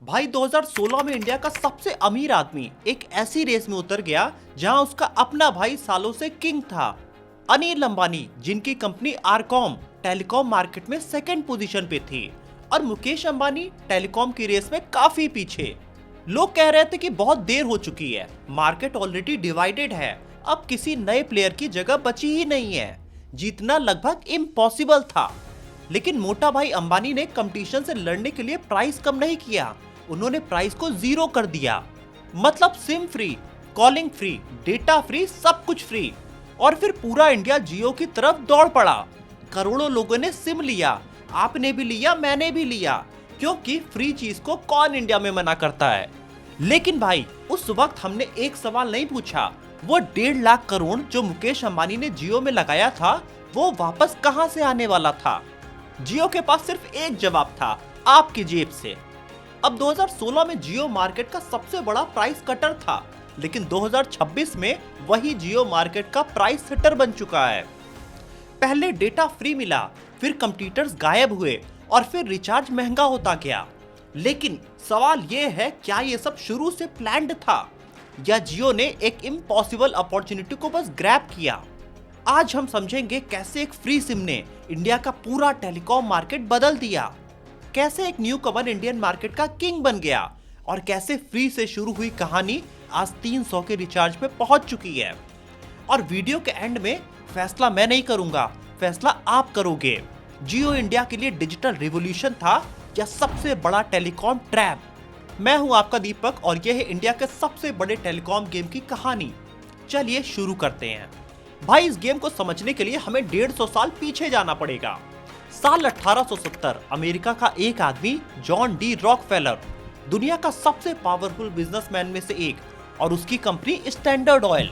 भाई 2016 में इंडिया का सबसे अमीर आदमी एक ऐसी रेस में उतर गया जहां उसका अपना भाई सालों से किंग था। अनिल अंबानी, जिनकी कंपनी आरकॉम टेलीकॉम मार्केट में सेकंड पोजीशन पे थी, और मुकेश अंबानी टेलीकॉम की रेस में काफी पीछे। लोग कह रहे थे कि बहुत देर हो चुकी है, मार्केट ऑलरेडी डिवाइडेड है, अब किसी नए प्लेयर की जगह बची ही नहीं है, जीतना लगभग इम्पॉसिबल था। लेकिन मोटा भाई अंबानी ने कंपटीशन से लड़ने के लिए प्राइस कम नहीं किया, उन्होंने प्राइस को 0 कर दिया। मतलब SIM free, calling free, data free, सब कुछ फ्री। और फिर पूरा इंडिया जियो की तरफ दौड़ पड़ा। करोड़ों लोगों ने सिम लिया, आपने भी लिया, मैंने भी लिया, क्योंकि फ्री चीज को कौन इंडिया में मना करता है। लेकिन भाई उस वक्त हमने एक सवाल नहीं पूछा, वो 1.5 लाख करोड़ जो मुकेश अंबानी ने जियो में लगाया था, वो वापस कहां से आने वाला था। जियो के पास सिर्फ एक जवाब था, आपकी जेब से। अब 2016 में जियो मार्केट का सबसे बड़ा प्राइस कटर था, लेकिन 2026 में वही जियो मार्केट का प्राइस सेटर बन चुका है। पहले डेटा फ्री मिला, फिर कंपटीटर्स गायब हुए, और फिर रिचार्ज महंगा होता गया। लेकिन सवाल ये है, क्या ये सब शुरू से प्लान्ड था, या जियो ने एक इम्पॉसिबल अपॉर्चुनिटी को बस ग्रैब किया। आज हम समझेंगे कैसे एक फ्री सिम ने इंडिया का पूरा टेलीकॉम मार्केट बदल दिया, कैसे एक न्यू कमर इंडियन मार्केट का किंग बन गया, और कैसे फ्री से शुरू हुई कहानी आज 300 के रिचार्ज पे पहुंच चुकी है। और वीडियो के एंड में फैसला मैं नहीं करूंगा, फैसला आप करोगे। जियो इंडिया के लिए डिजिटल रिवॉल्यूशन था या सबसे बड़ा टेलीकॉम ट्रैप। मैं हूं आपका दीपक, और यह है इंडिया के सबसे बड़े टेलीकॉम गेम की कहानी। चलिए शुरू करते हैं। भाई इस गेम को समझने के लिए हमें 150 साल पीछे जाना पड़ेगा। साल 1870, अमेरिका का एक आदमी जॉन डी रॉकफेलर, दुनिया का सबसे पावरफुल बिजनेसमैन में से एक, और उसकी कंपनी स्टैंडर्ड ऑयल।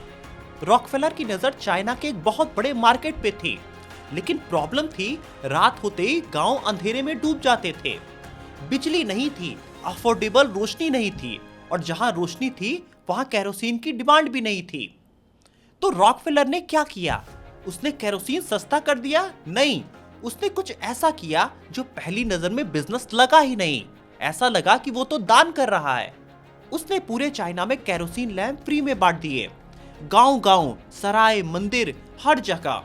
रॉकफेलर की नजर चाइना के एक बहुत बड़े मार्केट पे थी, लेकिन प्रॉब्लम थी, रात होते ही गांव अंधेरे में डूब जाते थे। बिजली नहीं थी, अफोर्डेबल रोशनी नहीं थी, और जहां रोशनी थी वहां केरोसिन की डिमांड भी नहीं थी। तो रॉकफेलर ने क्या किया? उसने केरोसिन सस्ता कर दिया? नहीं, उसने कुछ ऐसा किया जो पहली नजर में बिजनेस लगा ही नहीं। ऐसा लगा कि वो तो दान कर रहा है। उसने पूरे चाइना में केरोसिन लैंप फ्री में बांट दिए। गांव-गांव, सराय, मंदिर, हर जगह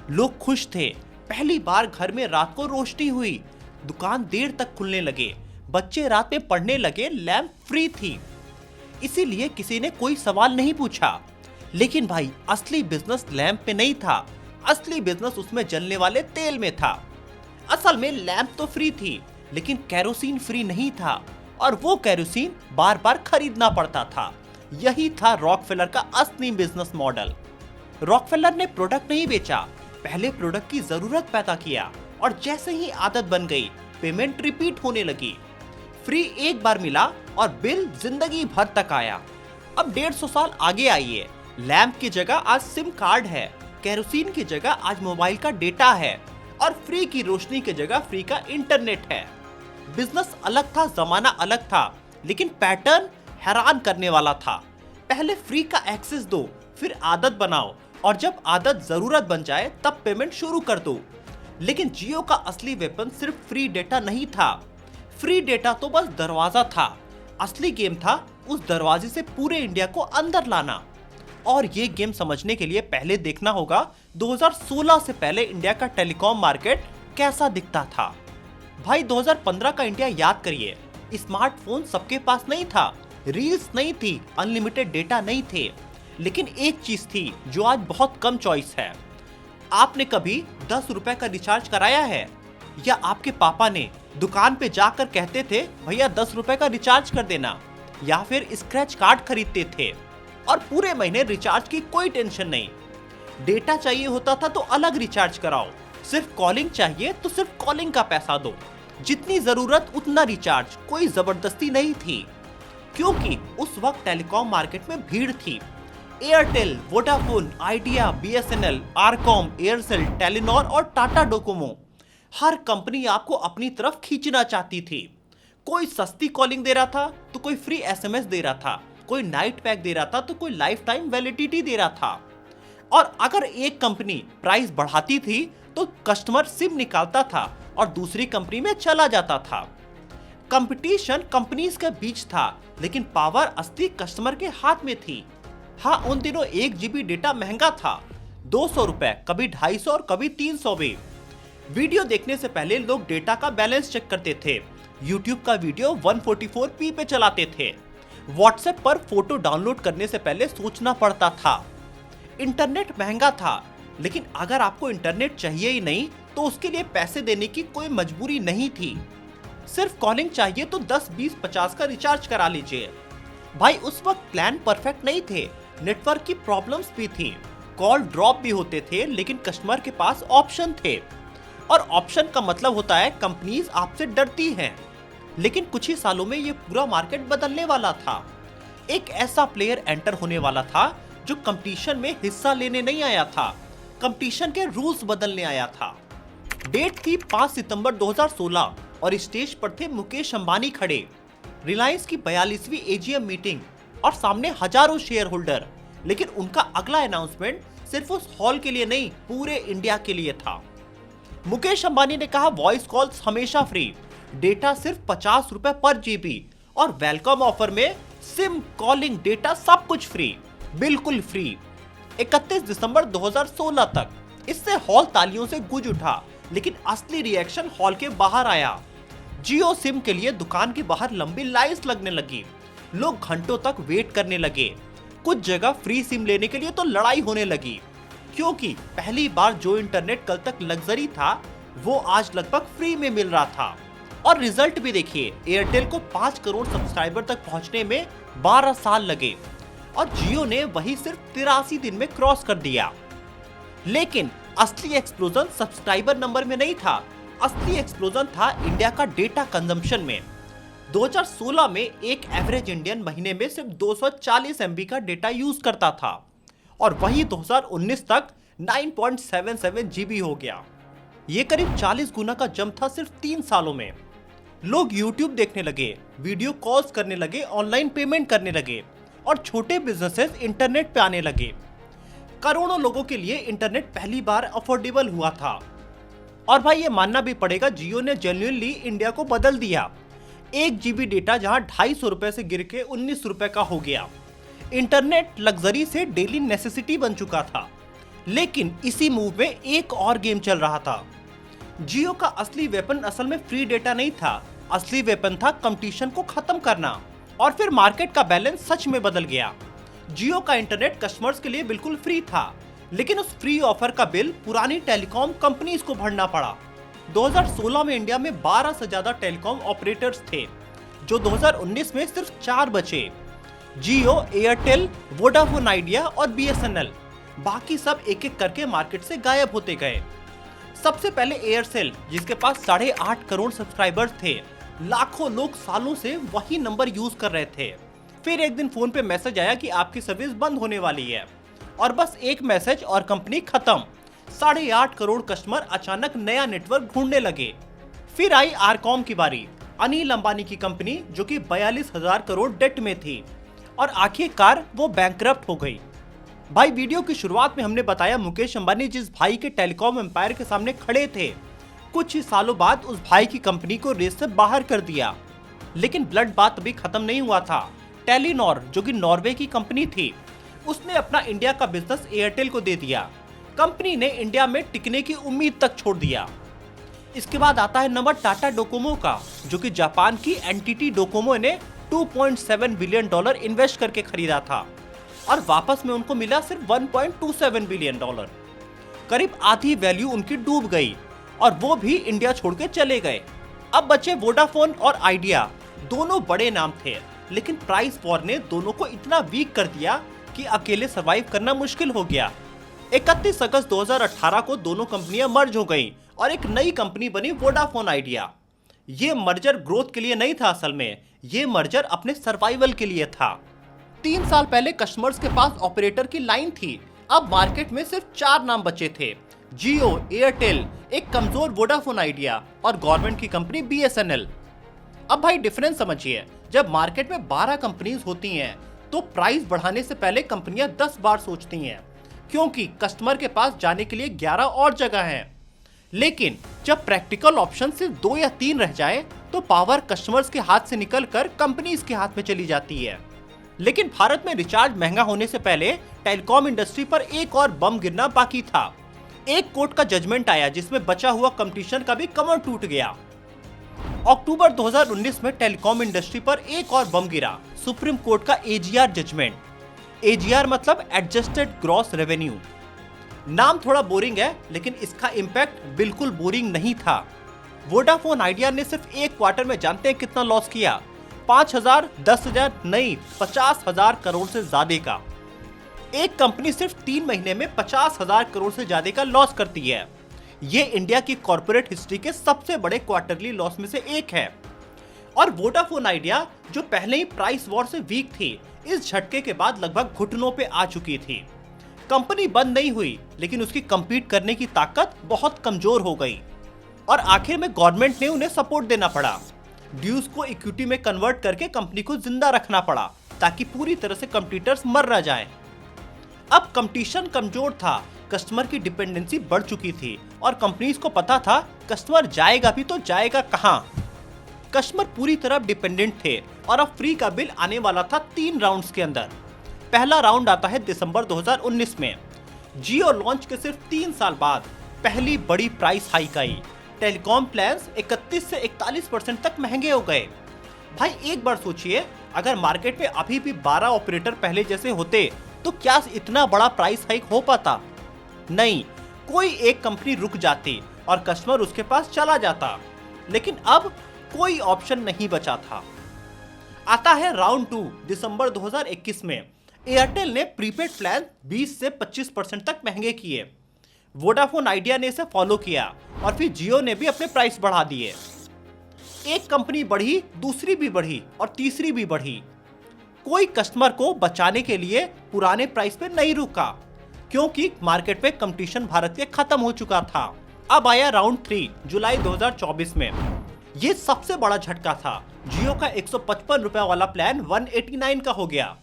लोग खुश थे। पहली बार घर में रात को रोशनी हुई, दुकान देर तक खुलने लगे, बच्चे रात में पढ़ने लगे, लैंप फ्री थी। इसीलिए किसी ने कोई सवाल नहीं पूछा। लेकिन भाई असली बिजनेस लैंप पे नहीं था, असली बिजनेस उसमें जलने वाले तेल में था। असल में लैंप तो फ्री थी, लेकिन केरोसिन फ्री नहीं था, और वो केरोसिन बार बार खरीदना पड़ता था। यही था रॉकफेलर का असली बिजनेस मॉडल। रॉकफेलर ने प्रोडक्ट नहीं बेचा, पहले प्रोडक्ट की जरूरत पैदा किया, और जैसे ही आदत बन गई, पेमेंट रिपीट होने लगी। फ्री एक बार मिला और बिल जिंदगी भर तक आया। अब 150 साल आगे आइए, लैंप की जगह आज सिम कार्ड है, केरोसिन की जगह आज मोबाइल का डेटा है, और फ्री की रोशनी की जगह फ्री का इंटरनेट है। बिजनेस अलग था, जमाना अलग था, लेकिन पैटर्न हैरान करने वाला था। पहले फ्री का एक्सेस दो, फिर आदत बनाओ, और जब आदत जरूरत बन जाए तब पेमेंट शुरू कर दो। लेकिन जियो का असली वेपन सिर्फ फ्री डेटा नहीं था। फ्री डेटा तो बस दरवाजा था, असली गेम था उस दरवाजे से पूरे इंडिया को अंदर लाना। और ये गेम समझने के लिए पहले देखना होगा 2016 से पहले इंडिया का टेलीकॉम मार्केट कैसा दिखता था। भाई 2015 का इंडिया याद करिए, स्मार्टफोन सबके पास नहीं था, रील्स नहीं थी, अनलिमिटेड डेटा नहीं थे, लेकिन एक चीज थी जो आज बहुत कम चॉइस है। आपने कभी 10 रुपए का रिचार्ज कराया है? या आपके पापा ने दुकान पे जाकर कहते थे, भैया 10 रुपए का रिचार्ज कर देना, या फिर स्क्रैच कार्ड खरीदते थे, और पूरे महीने रिचार्ज की कोई टेंशन नहीं। डेटा चाहिए होता था तो अलग रिचार्ज कराओ, सिर्फ कॉलिंग चाहिए तो सिर्फ कॉलिंग का पैसा दो, जितनी जरूरत उतना रिचार्ज, कोई जबरदस्ती नहीं थी। क्योंकि उस वक्त टेलीकॉम मार्केट में भीड़ थी। Airtel, Vodafone, idea, BSNL, RCom, Aircel, Telenor और टाटा डोकोमो, हर कंपनी आपको अपनी तरफ खींचना चाहती थी। कोई सस्ती कॉलिंग दे रहा था तो कोई फ्री एसएमएस दे रहा था, कोई नाइट पैक दे रहा था तो कोई लाइफ टाइम वैलिडिटी दे रहा था। और अगर एक कंपनी प्राइस बढ़ाती थी तो कस्टमर सिम निकालता था और दूसरी कंपनी में चला जाता था। कंपटीशन कंपनीज के बीच था, लेकिन पावर असली कस्टमर के हाथ में थी। हाँ, उन दिनों 1 GB डेटा महंगा था, 200 रुपए, कभी 250 और कभी 300 भी। वीडियो देखने से पहले लोग डेटा का बैलेंस चेक करते थे, यूट्यूब का वीडियो 144p पे चलाते थे, व्हाट्सएप पर फोटो डाउनलोड करने से पहले सोचना पड़ता था। इंटरनेट महंगा था, लेकिन अगर आपको इंटरनेट चाहिए ही नहीं तो उसके लिए पैसे देने की कोई मजबूरी नहीं थी। सिर्फ कॉलिंग चाहिए तो 10, 20, 50 का रिचार्ज करा लीजिए। भाई उस वक्त प्लान परफेक्ट नहीं थे, नेटवर्क की प्रॉब्लम्स भी थी, कॉल ड्रॉप भी होते थे, लेकिन कस्टमर के पास ऑप्शन थे। और ऑप्शन का मतलब होता है कंपनीज आपसे डरती हैं। लेकिन कुछ ही सालों में ये पूरा मार्केट बदलने वाला था। एक ऐसा प्लेयर एंटर होने वाला था जो कंपटीशन में हिस्सा लेने नहीं आया था, कंपटीशन के रूल्स बदलने आया था। डेट थी 5 सितंबर 2016 और स्टेज पर थे मुकेश अंबानी खड़े। रिलायंस की 42वीं AGM मीटिंग और सामने हजारों शेयर होल्डर। लेकिन उनका अगला अनाउंसमेंट सिर्फ उस हॉल के लिए नहीं, पूरे इंडिया के लिए था। मुकेश अंबानी ने कहा वॉइस कॉल्स हमेशा फ्री, डेटा सिर्फ 50 रुपए पर GB और वेलकम ऑफर में सिम, कॉलिंग, डेटा सब कुछ फ्री, बिल्कुल फ्री। 31 दिसंबर 2016 तक। इससे हॉल तालियों से गूंज उठा, लेकिन असली रिएक्शन हॉल के बाहर आया। जियो सिम के लिए दुकान के बाहर लंबी लाइन्स लगने लगी, लोग घंटों तक वेट करने लगे। कुछ जगह फ्री सिम लेने के लिए तो लड़ाई होने लगी, क्योंकि पहली बार जो इंटरनेट कल तक लग्जरी था वो आज लगभग फ्री में मिल रहा था। और रिजल्ट भी देखिए, एयरटेल को 5 करोड़ सब्सक्राइबर तक पहुंचने में 12 साल लगे और जियो ने वही सिर्फ 83 दिन में क्रॉस कर दिया। लेकिन असली एक्सप्लोजन सब्सक्राइबर नंबर में नहीं था, असली एक्सप्लोजन था इंडिया का डेटा कंजम्पशन में। 2016 में एक एवरेज इंडियन महीने में सिर्फ 240 MB का डेटा यूज करता था और वही 2019 तक 9.77 GB हो गया। ये करीब 40 गुना का जंप था सिर्फ 3 सालों में। लोग YouTube देखने लगे, वीडियो कॉल्स करने लगे, ऑनलाइन पेमेंट करने लगे और छोटे बिजनेसेस इंटरनेट पे आने लगे। करोड़ों लोगों के लिए इंटरनेट पहली बार अफोर्डेबल हुआ था। और भाई ये मानना भी पड़ेगा, जियो ने जेन्युइनली इंडिया को बदल दिया। 1 GB डेटा जहां 250 रुपए से गिर के 19 रुपए का हो गया। इंटरनेट लग्जरी से डेली नेसेसिटी बन चुका था। लेकिन इसी मूव में एक और गेम चल रहा था। जियो का असली वेपन असल में फ्री डेटा नहीं था, असली वेपन था कंपटीशन को खत्म करना। और फिर मार्केट का बैलेंस सच में बदल गया। जियो का इंटरनेट कस्टमर्स के लिए बिल्कुल फ्री था, लेकिन उस फ्री ऑफर का बिल पुरानी टेलीकॉम कंपनीज को भरना पड़ा। 2016 में इंडिया में 12 से ज्यादा टेलीकॉम ऑपरेटर्स थे, जो 2019 में सिर्फ 4 बचे। जियो, एयरटेल, वोडाफोन आइडिया और BSNL। बाकी सब एक एक करके मार्केट से गायब होते गए। सबसे पहले एयरसेल, जिसके पास 8.5 करोड़ सब्सक्राइबर्स थे। लाखों लोग सालों से वही नंबर यूज कर रहे थे। फिर एक दिन फोन पे मैसेज आया कि आपकी सर्विस बंद होने वाली है, और बस एक मैसेज और कंपनी खत्म। 8.5 करोड़ कस्टमर अचानक नया नेटवर्क ढूंढने लगे। फिर आई आरकॉम की बारी, अनिल अंबानी की कंपनी, जो कि 42,000 करोड़ डेट में थी और आखिरकार वो बैंकरप्ट हो गई। भाई वीडियो की शुरुआत में हमने बताया मुकेश अंबानी जिस भाई के टेलीकॉम एम्पायर के सामने खड़े थे, कुछ ही सालों बाद उस भाई की कंपनी को रेस से बाहर कर दिया। लेकिन ब्लड बात अभी खत्म नहीं हुआ था। टेलीनॉर, जो कि नॉर्वे की कंपनी थी, उसने अपना इंडिया का बिजनेस एयरटेल को दे दिया। कंपनी ने इंडिया में टिकने की उम्मीद तक छोड़ दिया। इसके बाद आता है नंबर टाटा डोकोमो का, जो कि जापान की एनटीटी डोकोमो ने $2.7 बिलियन इन्वेस्ट करके खरीदा था और वापस में उनको मिला सिर्फ $1.27 बिलियन। करीब आधी वैल्यू उनकी डूब गई और वो भी इंडिया छोड़ के चले गए। अब बचे वोडाफोन और आइडिया। दोनों बड़े नाम थे, लेकिन प्राइस वॉर ने दोनों को इतना वीक कर दिया कि अकेले सरवाइव करना मुश्किल हो गया। 31 अगस्त 2018 को दोनों कंपनियां मर्ज हो गईं और एक नई कंपनी बनी वोडाफोन आइडिया। ये मर्जर ग्रोथ के लिए नहीं था, असल में ये मर्जर अपने सर्वाइवल के लिए था। 3 साल पहले कस्टमर्स के पास ऑपरेटर की लाइन थी, अब मार्केट में सिर्फ 4 नाम बचे थे, जियो, एयरटेल, एक कमजोर वोडाफोन आइडिया और गवर्नमेंट की कंपनी BSNL। अब भाई डिफरेंस समझिए, जब मार्केट में 12 कंपनीज होती हैं तो प्राइस बढ़ाने से पहले कंपनियां 10 बार सोचती हैं, क्योंकि कस्टमर के पास जाने के लिए 11 और जगह हैं। लेकिन जब प्रैक्टिकल ऑप्शन सिर्फ 2 या 3 रह जाए तो पावर कस्टमर्स के हाथ से निकलकर कंपनीज के हाथ में चली जाती है। लेकिन भारत में रिचार्ज महंगा होने से पहले टेलीकॉम इंडस्ट्री पर एक और बम गिरना बाकी था। एक कोर्ट का जजमेंट आया जिसमें बचा हुआ कंपटीशन का भी कमर टूट गया। अक्टूबर 2019 में टेलीकॉम इंडस्ट्री पर एक और बम गिरा, सुप्रीम कोर्ट का एजीआर जजमेंट। एजीआर मतलब एडजस्टेड ग्रॉस रेवेन्यू। नाम थोड़ा बोरिंग है, लेकिन इसका इम्पैक्ट बिल्कुल बोरिंग नहीं था। वोडाफोन आइडिया ने सिर्फ एक क्वार्टर में जानते हैं कितना लॉस किया? 5,000, 10,000 नहीं, 50,000 करोड़ से ज्यादा का। एक कंपनी सिर्फ 3 महीने में 50,000 करोड़ से ज्यादा का लॉस करती है। ये इंडिया की कॉर्पोरेट हिस्ट्री के सबसे बड़े क्वार्टरली लॉस में से एक है। और वोडाफोन आइडिया जो पहले ही प्राइस वॉर से वीक थी, इस झटके के बाद लगभग घुटनों पे आ चुकी थी। कंपनी बंद नहीं हुई, लेकिन उसकी compete करने की ताकत बहुत कमजोर हो गई और आखिर में गवर्नमेंट ने उन्हें सपोर्ट देना पड़ा। ड्यूज को इक्विटी में कन्वर्ट करके कंपनी को जिंदा रखना पड़ा ताकि पूरी तरह से कंपटीटर्स मर न जाएं। अब कंपटीशन कमजोर था, कस्टमर की डिपेंडेंसी बढ़ चुकी थी और कंपनीज को पता था कस्टमर जाएगा भी तो जाएगा कहां। कस्टमर पूरी तरह डिपेंडेंट थे और अब फ्री का बिल आने वाला था 3 राउंड्स के अंदर। पहला राउंड आता है दिसंबर 2019 में। जियो लॉन्च के सिर्फ 3 साल बाद पहली बड़ी प्राइस हाइक आई। टेलीकॉम प्लान्स 31 से 41% तक महंगे हो गए। भाई एक बार सोचिए, अगर मार्केट में अभी भी 12 ऑपरेटर पहले जैसे होते तो क्या इतना बड़ा प्राइस हाइक हो पाता? नहीं, कोई एक कंपनी रुक जाती और कस्टमर उसके पास चला जाता। लेकिन अब कोई ऑप्शन नहीं बचा था। आता है राउंड 2 दिसंबर 2021 में। एयरटेल ने प्रीपेड प्लान 20 से 25% तक महंगे किए। वोडाफोन आइडिया ने इसे फॉलो किया और फिर जियो ने भी अपने प्राइस बढ़ा दिए। एक कंपनी बढ़ी, दूसरी भी बढ़ी और तीसरी भी बढ़ी। कोई कस्टमर को बचाने के लिए पुराने प्राइस पे नहीं रुका, क्योंकि मार्केट पे कंपटीशन भारत के खत्म हो चुका था। अब आया राउंड 3 जुलाई 2024 में। ये सबसे बड़ा झटका था। जियो का 155 रुपए वाला प्लान 189 का हो गया,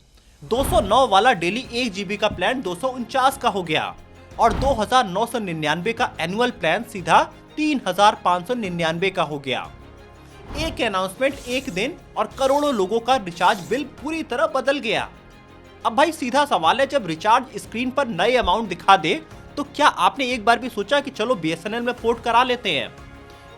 209 वाला डेली 1 GB का प्लान 249 का हो गया और 2,999 का एनुअल प्लान सीधा 3,599 का हो गया। एक अनाउंसमेंट, एक दिन और करोड़ों लोगों का रिचार्ज बिल पूरी तरह बदल गया। अब भाई सीधा सवाल है, जब रिचार्ज स्क्रीन पर नए अमाउंट दिखा दे तो क्या आपने एक बार भी सोचा कि चलो BSNL में पोर्ट करा लेते हैं?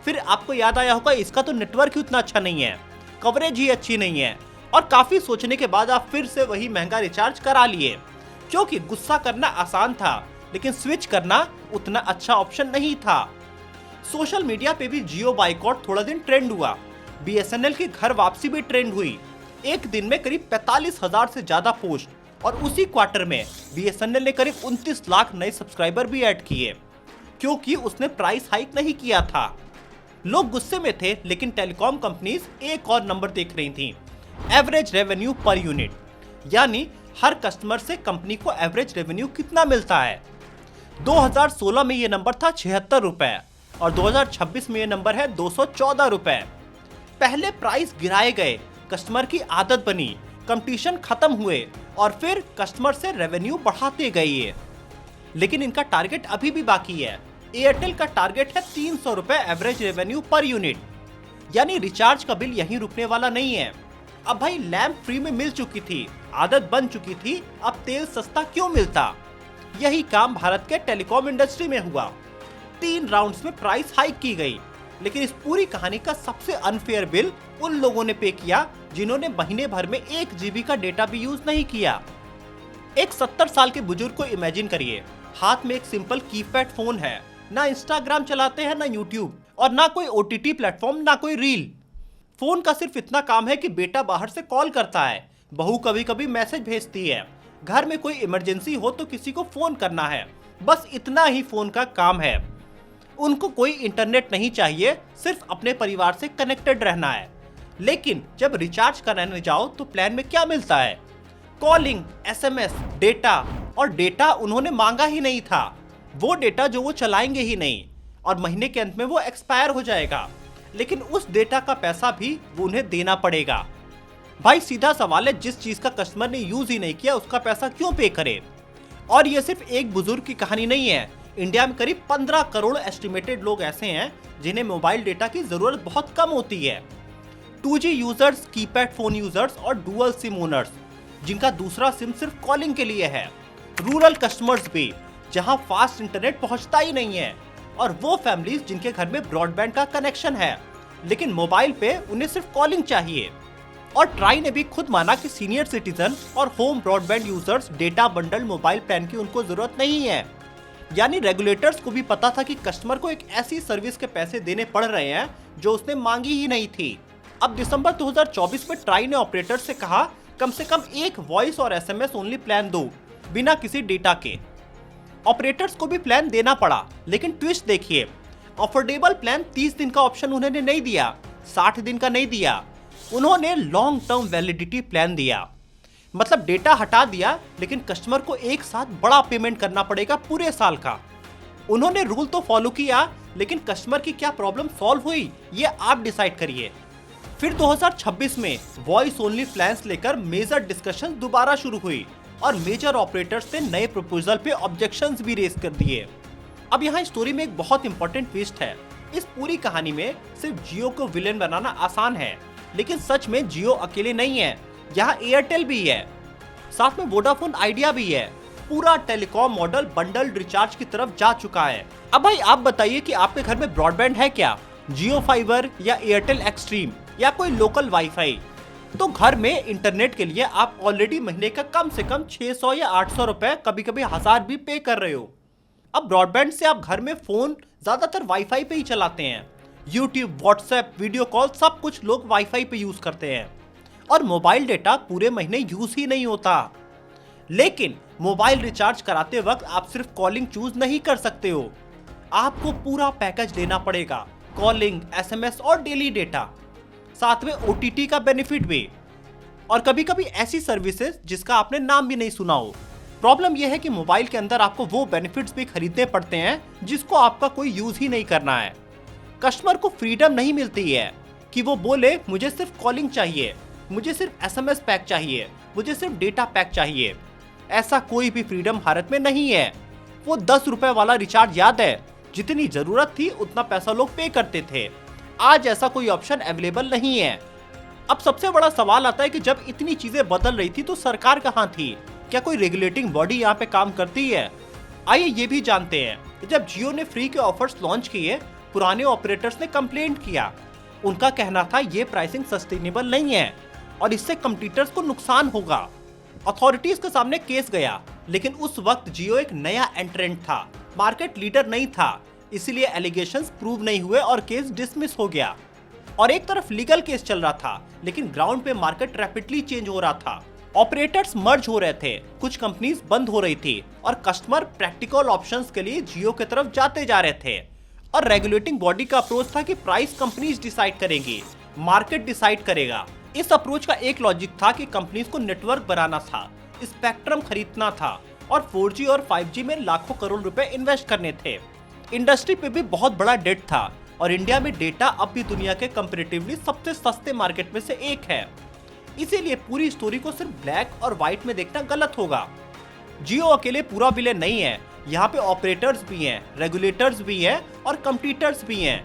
फिर आपको याद आया होगा इसका तो नेटवर्क ही उतना अच्छा नहीं है, कवरेज ही अच्छी नहीं है, और काफी सोचने के बाद आप फिर से वही महंगा रिचार्ज करा लिए। क्योंकि गुस्सा करना आसान था, लेकिन स्विच करना उतना अच्छा ऑप्शन नहीं था। सोशल मीडिया पे भी जियो बाइकॉट थोड़ा दिन ट्रेंड हुआ। BSNL की घर वापसी भी ट्रेंड हुई। एक दिन में करीब 45,000 से ज्यादा पोस्ट और उसी क्वार्टर में BSNL ने करीब 29 लाख नए सब्सक्राइबर भी ऐड किए, क्योंकि उसने प्राइस हाइक नहीं किया था। लोग गुस्से में थे, लेकिन टेलीकॉम कंपनीज एक और नंबर देख रही थी, एवरेज रेवेन्यू पर यूनिट, यानी हर कस्टमर से कंपनी को एवरेज रेवेन्यू कितना मिलता है। 2016 में ये नंबर था 76 रुपए और 2026 में ये नंबर है 214 रुपए। पहले प्राइस गिराए गए, कस्टमर की आदत बनी, कंपटीशन खत्म हुए और फिर कस्टमर से रेवेन्यू बढ़ाते गए। लेकिन इनका टारगेट अभी भी बाकी है। एयरटेल का टारगेट है 300 रुपए एवरेज रेवेन्यू पर यूनिट, यानी रिचार्ज का बिल यहीं रुकने वाला नहीं है। अब भाई लैंप फ्री में मिल चुकी थी, आदत बन चुकी थी, अब तेल सस्ता क्यों मिलता? यही काम भारत के टेलीकॉम इंडस्ट्री में हुआ। 3 राउंड्स में प्राइस हाइक की गई, लेकिन इस पूरी कहानी का सबसे अनफेयर बिल उन लोगों ने पे किया जिन्होंने महीने भर में 1 GB का डेटा भी यूज नहीं किया। एक 70 साल के बुजुर्ग को इमेजिन करिए, हाथ में एक सिंपल कीपैड फोन है, ना इंस्टाग्राम चलाते हैं, ना यूट्यूब, और ना कोई OTT प्लेटफॉर्म, ना कोई रील। फोन का सिर्फ इतना काम है कि बेटा बाहर से कॉल करता है, बहू कभी कभी मैसेज भेजती है, घर में कोई इमरजेंसी हो तो किसी को फोन करना है, बस इतना ही फोन का काम है। उनको कोई इंटरनेट नहीं चाहिए, सिर्फ अपने परिवार से कनेक्टेड रहना है। लेकिन जब रिचार्ज कराने जाओ तो प्लान में क्या मिलता है? कॉलिंग, SMS, डेटा, और डेटा उन्होंने मांगा ही नहीं था, वो डेटा जो वो चलाएंगे ही नहीं, और महीने के अंत में वो एक्सपायर हो जाएगा। लेकिन उस डेटा का पैसा भी वो उन्हें देना पड़ेगा। भाई सीधा सवाल है, जिस चीज का कस्टमर ने यूज ही नहीं किया उसका पैसा क्यों पे करे? और ये सिर्फ एक बुजुर्ग की कहानी नहीं है। इंडिया में करीब 15 करोड़ एस्टिमेटेड लोग ऐसे हैं जिन्हें मोबाइल डेटा की जरूरत बहुत कम होती है। 2G users, keypad phone users और डुअल सिम ओनर्स जिनका दूसरा सिम सिर्फ कॉलिंग के लिए है, रूरल कस्टमर्स भी जहां फास्ट इंटरनेट पहुंचता ही नहीं है, और वो फैमिलीज जिनके घर में ब्रॉडबैंड का कनेक्शन है लेकिन मोबाइल पे उन्हें सिर्फ कॉलिंग चाहिए। और ट्राई ने भी खुद माना कि सीनियर सिटीजन और home broadband users data bundle mobile plan की उनको जरूरत नहीं है। यानी रेगुलेटर्स को भी पता था कि कस्टमर को एक ऐसी सर्विस के पैसे देने पड़ रहे हैं जो उसने मांगी ही नहीं थी। अब दिसंबर 2024 में ट्राई ने ऑपरेटर से कहा कम से कम एक वॉइस और SMS ओनली प्लान दो बिना किसी डेटा के। ऑपरेटर्स को भी प्लान देना पड़ा, लेकिन ट्विस्ट देखिए, अफोर्डेबल प्लान 30 दिन का ऑप्शन उन्होंने नहीं दिया, 60 दिन का नहीं दिया, उन्होंने लॉन्ग टर्म वैलिडिटी प्लान दिया। मतलब डेटा हटा दिया लेकिन कस्टमर को एक साथ बड़ा पेमेंट करना पड़ेगा पूरे साल का। उन्होंने रूल तो फॉलो किया लेकिन कस्टमर की क्या प्रॉब्लम सॉल्व हुई ये आप डिसाइड करिए। फिर 2026 में वॉइस ओनली प्लान्स लेकर मेजर डिस्कशन दोबारा शुरू हुई और मेजर ऑपरेटर्स ने नए प्रपोजल पे ऑब्जेक्शंस भी रेज कर दिए। अब यहाँ स्टोरी में एक बहुत इंपॉर्टेंट ट्विस्ट है। इस पूरी कहानी में सिर्फ जियो को विलेन बनाना आसान है, लेकिन सच में जियो अकेले नहीं है, यहाँ एयरटेल भी है, साथ में वोडाफोन आइडिया भी है। पूरा टेलीकॉम मॉडल बंडल्ड रिचार्ज की तरफ जा चुका है। अब भाई आप बताइए कि आपके घर में ब्रॉडबैंड है क्या, जियो फाइबर या एयरटेल एक्सट्रीम या कोई लोकल वाईफाई? तो घर में इंटरनेट के लिए आप ऑलरेडी महीने का कम से कम 600 या 800 रुपए, कभी कभी 1000 भी पे कर रहे हो। अब ब्रॉडबैंड से आप घर में फोन ज्यादातर वाईफाई पे ही चलाते हैं, यूट्यूब, व्हाट्सएप, वीडियो कॉल सब कुछ लोग वाईफाई पे यूज करते हैं और मोबाइल डेटा पूरे महीने यूज ही नहीं होता। लेकिन मोबाइल रिचार्ज कराते वक्त आप सिर्फ कॉलिंग चूज नहीं कर सकते हो, आपको पूरा पैकेज लेना पड़ेगा, कॉलिंग, SMS और डेली डेटा, साथ में OTT का बेनिफिट भी, और कभी कभी ऐसी सर्विसेज जिसका आपने नाम भी नहीं सुना हो। प्रॉब्लम यह है कि मोबाइल के अंदर आपको वो बेनिफिट्स भी खरीदने पड़ते हैं जिसको आपका कोई यूज ही नहीं करना है। कस्टमर को फ्रीडम नहीं मिलती है कि वो बोले मुझे सिर्फ कॉलिंग चाहिए, मुझे सिर्फ SMS पैक चाहिए, मुझे सिर्फ डेटा पैक चाहिए। ऐसा कोई भी फ्रीडम भारत में नहीं है। वो 10 रुपए वाला रिचार्ज याद है, जितनी जरूरत थी उतना पैसा लोग पे करते थे। आज ऐसा कोई ऑप्शन अवेलेबल नहीं है। अब सबसे बड़ा सवाल आता है कि जब इतनी चीजें बदल रही थी तो सरकार कहाँ थी? क्या कोई रेगुलेटिंग बॉडी यहाँ पे काम करती है? आइए ये भी जानते हैं। जब जियो ने फ्री के ऑफर्स लॉन्च किए, पुराने ऑपरेटर्स ने कंप्लेंट किया। उनका कहना था ये प्राइसिंग सस्टेनेबल नहीं है और इससे कंपटीटर्स को नुकसान होगा। अथॉरिटीज के सामने केस गया, लेकिन उस वक्त जियो एक नया एंट्रेंट था, मार्केट लीडर नहीं था, इसलिए एलिगेशंस प्रूव नहीं हुए और केस डिसमिस हो गया। और एक तरफ लीगल केस चल रहा था, लेकिन ग्राउंड पे मार्केट रैपिडली चेंज हो रहा था। ऑपरेटर्स मर्ज हो रहे थे, कुछ कंपनीज बंद हो रही थी और कस्टमर प्रैक्टिकल ऑप्शंस के लिए जियो की तरफ जाते जा रहे थे। और रेगुलेटिंग बॉडी का अप्रोच था कि प्राइस कंपनीज डिसाइड करेंगी, मार्केट डिसाइड करेगा। इस अप्रोच का एक लॉजिक था कि कंपनीज को नेटवर्क बनाना था, स्पेक्ट्रम खरीदना था और 4G और 5G में लाखों करोड़ रुपए इन्वेस्ट करने थे। इंडस्ट्री पे भी बहुत बड़ा डेट था और इंडिया में डेटा अब भी दुनिया के कंपैरेटिवली सबसे सस्ते मार्केट में से एक है। इसीलिए पूरी स्टोरी को सिर्फ ब्लैक और व्हाइट में देखना गलत होगा। जियो अकेले पूरा विलेन नहीं है, यहाँ पे ऑपरेटर्स भी हैं, रेगुलेटर्स भी हैं और कंपटीटर्स भी हैं।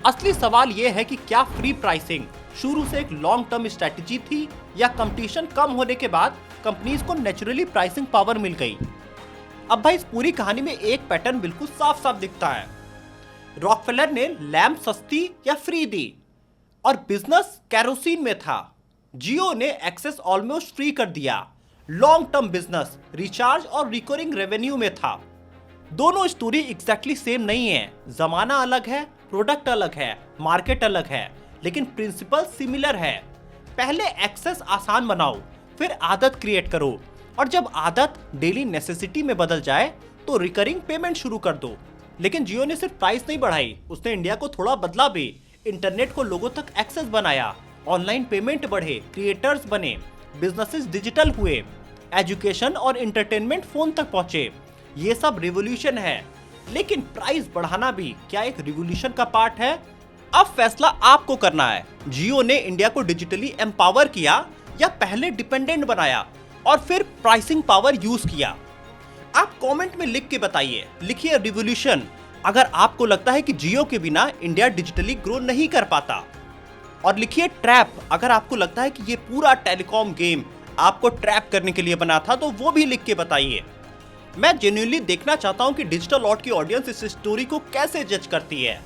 असली सवाल ये है कि क्या फ्री प्राइसिंग शुरू से एक लॉन्ग टर्म स्ट्रेटजी थी या कंपटीशन कम होने के बाद कंपनीज को नेचुरली प्राइसिंग पावर मिल गई। अब भाई इस पूरी कहानी में एक पैटर्न बिल्कुल साफ साफ दिखता है। रॉकफेलर ने लैंप सस्ती या फ्री दी और बिजनेस कैरोसिन में था। जियो ने एक्सेस ऑलमोस्ट फ्री कर दिया, लॉन्ग टर्म बिजनेस रिचार्ज और रिकरिंग रेवेन्यू में था। दोनों स्टोरी एग्जैक्टली सेम नहीं है, जमाना अलग है, प्रोडक्ट अलग है, मार्केट अलग है, लेकिन प्रिंसिपल सिमिलर है। पहले एक्सेस आसान बनाओ, फिर आदत क्रिएट करो, और जब आदत डेली नेसेसिटी में बदल जाए तो रिकरिंग पेमेंट शुरू कर दो। लेकिन जियो ने सिर्फ प्राइस नहीं बढ़ाई, उसने इंडिया को थोड़ा बदला भी। इंटरनेट को लोगों तक एक्सेस बनाया, ऑनलाइन पेमेंट बढ़े, क्रिएटर्स बने, बिजनेसेस डिजिटल हुए, एजुकेशन और एंटरटेनमेंट फोन तक पहुंचे। ये सब रिवॉल्यूशन है। लेकिन प्राइस बढ़ाना भी क्या एक रिवॉल्यूशन का पार्ट है? अब फैसला आपको करना है। जियो ने इंडिया को डिजिटली एम्पावर किया या पहले डिपेंडेंट बनाया और फिर प्राइसिंग पावर यूज किया? आप कमेंट में लिख के बताइए, लिखिए रिवॉल्यूशन अगर आपको लगता है कि जियो के बिना इंडिया डिजिटली ग्रो नहीं कर पाता। और लिखिए ट्रैप अगर आपको लगता है कि ये पूरा टेलीकॉम गेम आपको ट्रैप करने के लिए बना था, तो वो भी लिख के बताइए। मैं जेन्युइनली देखना चाहता हूं कि डिजिटल लॉट की ऑडियंस इस स्टोरी को कैसे जज करती है।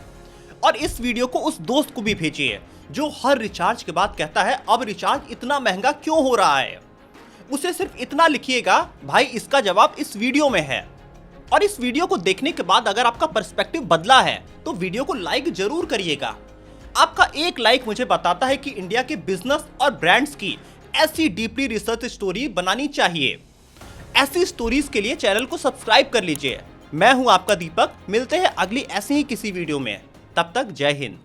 और इस वीडियो को उस दोस्त को भी भेजिए जो हर रिचार्ज के बाद कहता है अब रिचार्ज इतना महंगा क्यों हो रहा है। उसे सिर्फ इतना लिखिएगा, भाई इसका जवाब इस वीडियो में है। और इस वीडियो को देखने के बाद अगर आपका पर्सपेक्टिव बदला है तो वीडियो को लाइक जरूर करिएगा। आपका एक लाइक मुझे बताता है कि इंडिया के बिजनेस और ब्रांड्स की ऐसी डीपली रिसर्च स्टोरी बनानी चाहिए। ऐसी स्टोरीज के लिए चैनल को सब्सक्राइब कर लीजिए। मैं हूं आपका दीपक, मिलते हैं अगली ऐसी ही किसी वीडियो में। तब तक जय हिंद।